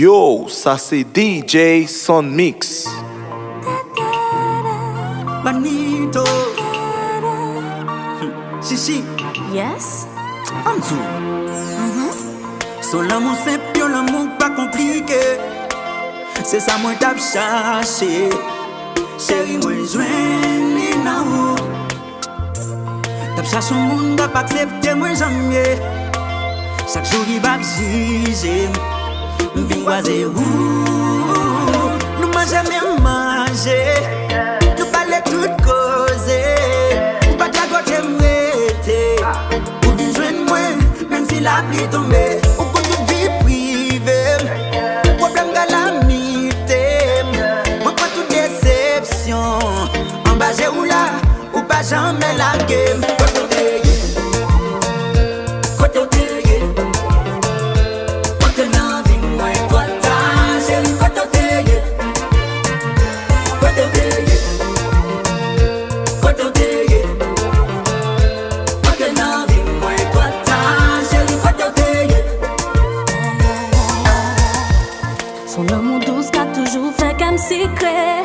Yo, ça c'est DJ Son Mix. Manito. Chichi. Yes. En dessous. Son l'amour simple, l'amour pas compliqué. C'est ça moi t'as cherché. Chérie, moi joindre les naou. T'as cherché un monde pas accepter moi jamais. Chaque jour il va juger. M'vin croiser où nous mangeons même manger. Nous parler tout causer. Ou pas qu'à côté m'rêter. Ou vin joindre moi même si la pluie tombe. Ou qu'on toute vie privée. Problème calamité. Moi pas toute déception. En bas j'ai ou là. Ou pas jamais la game. Son amour douce qu'a toujours fait comme secret.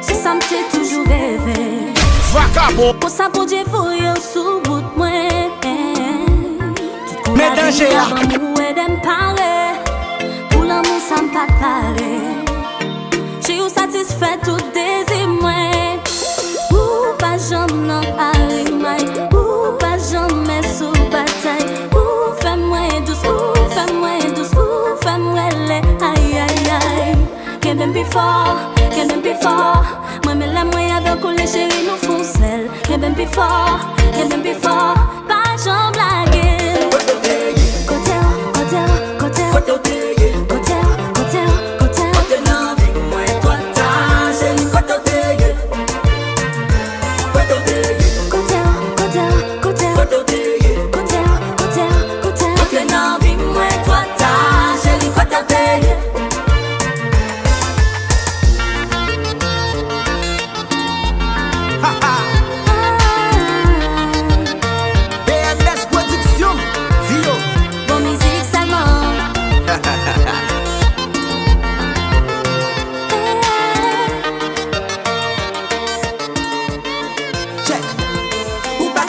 C'est ça m't'ai toujours rêvé. Vagabond. Pour ça pour Dieu voyons sous bout de moi. Mais danger là. L'amour est de parler. Pour l'amour ça m'pas parler. J'ai eu satisfait tout désir moi. Ou pas jamais non arrive. Ou pas jamais sous bataille. Ou fais-moi douce. Ou fais-moi douce. Ou fais-moi les aïe aïe aïe. Can't be fort. Moi me la moyen avec les chéris nous font sel. Can't be fort. Pas jamais blaguer.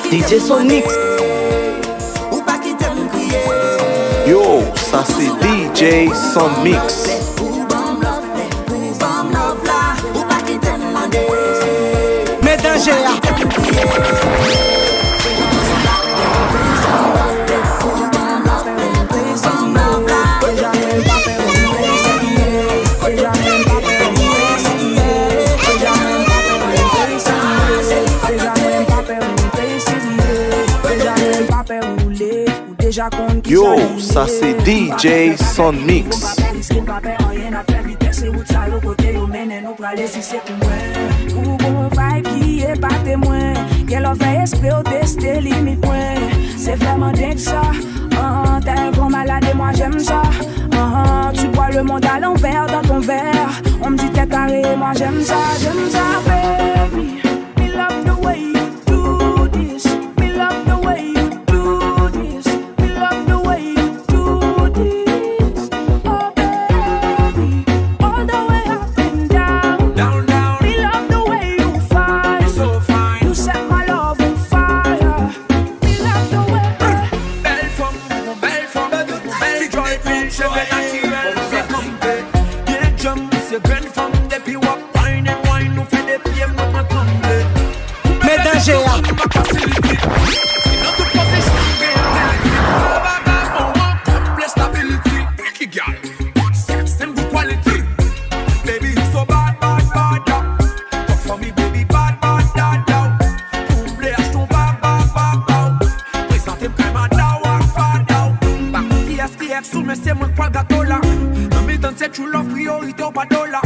DJ Son Mix. Yo, ça c'est DJ Son Mix. Mais danger là. Yo, ça c'est DJ Son Mix. C'est vraiment dingue ça. T'es un grand malade et moi j'aime ça. Tu bois le monde à l'envers dans ton verre. On me dit t'es carré, moi j'aime ça, baby. Me love the way you do this. Me love the way you do this. Me love the way you do this. Oh baby, all the way up and down. Down. Me love the way you fight. So fine. You set my love on fire. Me love the way. Belle femme, joy plein, cheveux naturels, c'est complet. Bien jump, c'est belle femme, depuis wap, wine and wine, nous fait des pieds, moi me trembler. Mais danger là. Tu l'offres priorité au pas dollar.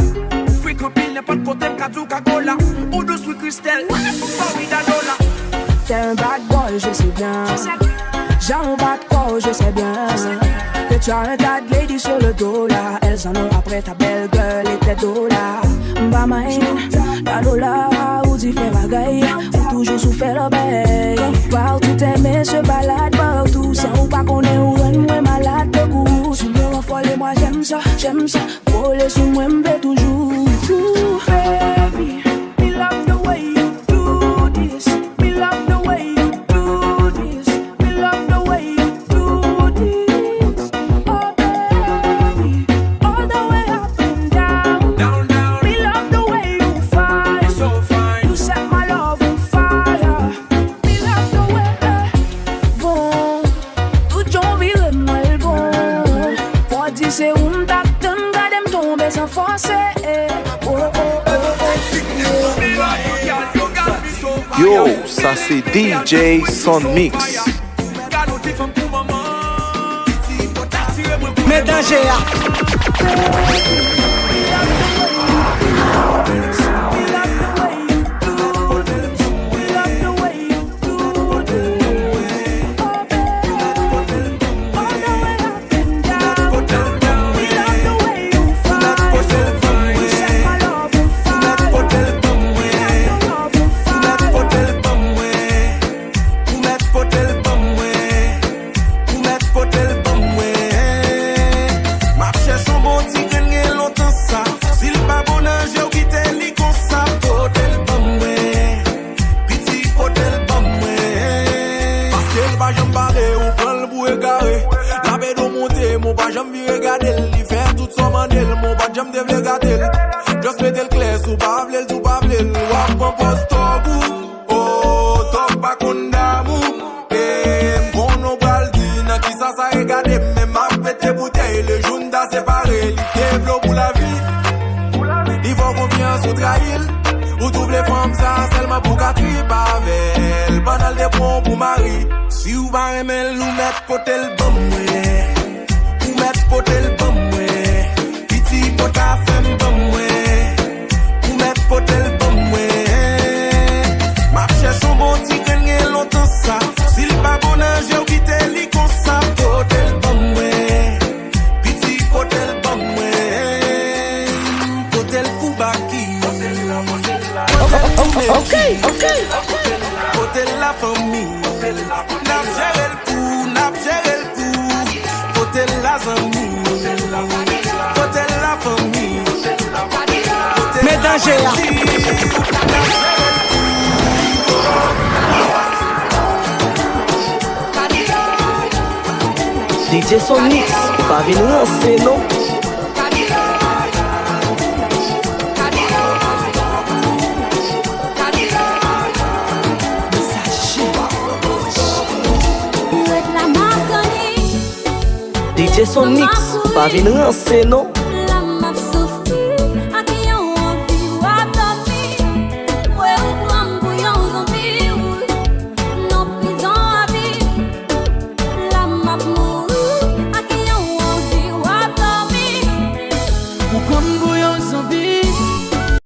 Free copine, n'est pas de côté, Coca-Cola. Ou de sweet Christelle, $100. T'es un bad boy, je sais bien. J'ai un bad boy, je sais bien. Que tu as un tas de ladies sur le dos là. Elles en ont après ta belle gueule et tes dollars. Bah mine, ta dollar, ou tu fais bagaille. Ou toujours souffert l'obéi. Partout t'aimer se balade partout. Sans ou pas qu'on est ou un malade de goût. Tu me renfoies les moi j'aime ça. Pour les sous moi me toujours. Baby, me love the way you do this. Me love the way you do this. Me love the way you do this. Oh baby, all the way up and down. Down, down. Me love the way you fight. So fine. You set my love on fire. Me love the way bon. Tout j'en vire moi le bon. Pour dire c'est tap donne garde me tomber sans forcer. Oh oh oh oh. Yo, ça c'est DJ Son Mix. Mais danger just mettez le clé sous bavlel, tout bavlel. Wap mon poste au bout. Oh, top pas qu'on d'amour. Et mon obaldine, qui ça regarde, mais ma fête bouteille, le jaune d'à séparé, il développe pour la vie. Il faut confiance ou trahir. Ou trouve les femmes, ça, seulement pour qu'à trier pavel. Banal des bons pour mari. Si vous va aimer, nous mettre potel bon, ou mettre potel bon, piti pota femme bon, ou mettre potel bon, ma cherche un bon petit gagner longtemps ça. S'il pas bon j'ai ou quitté li comme ça, potel bon, piti potel bon, potel foubaki. Ok. Potel la famille. N'a géré le coup. Potel la famille. Potel la famille. Mais danger DJ Son Mix, pas venir lancer non. DJ Son Mix, pas venir lancer non.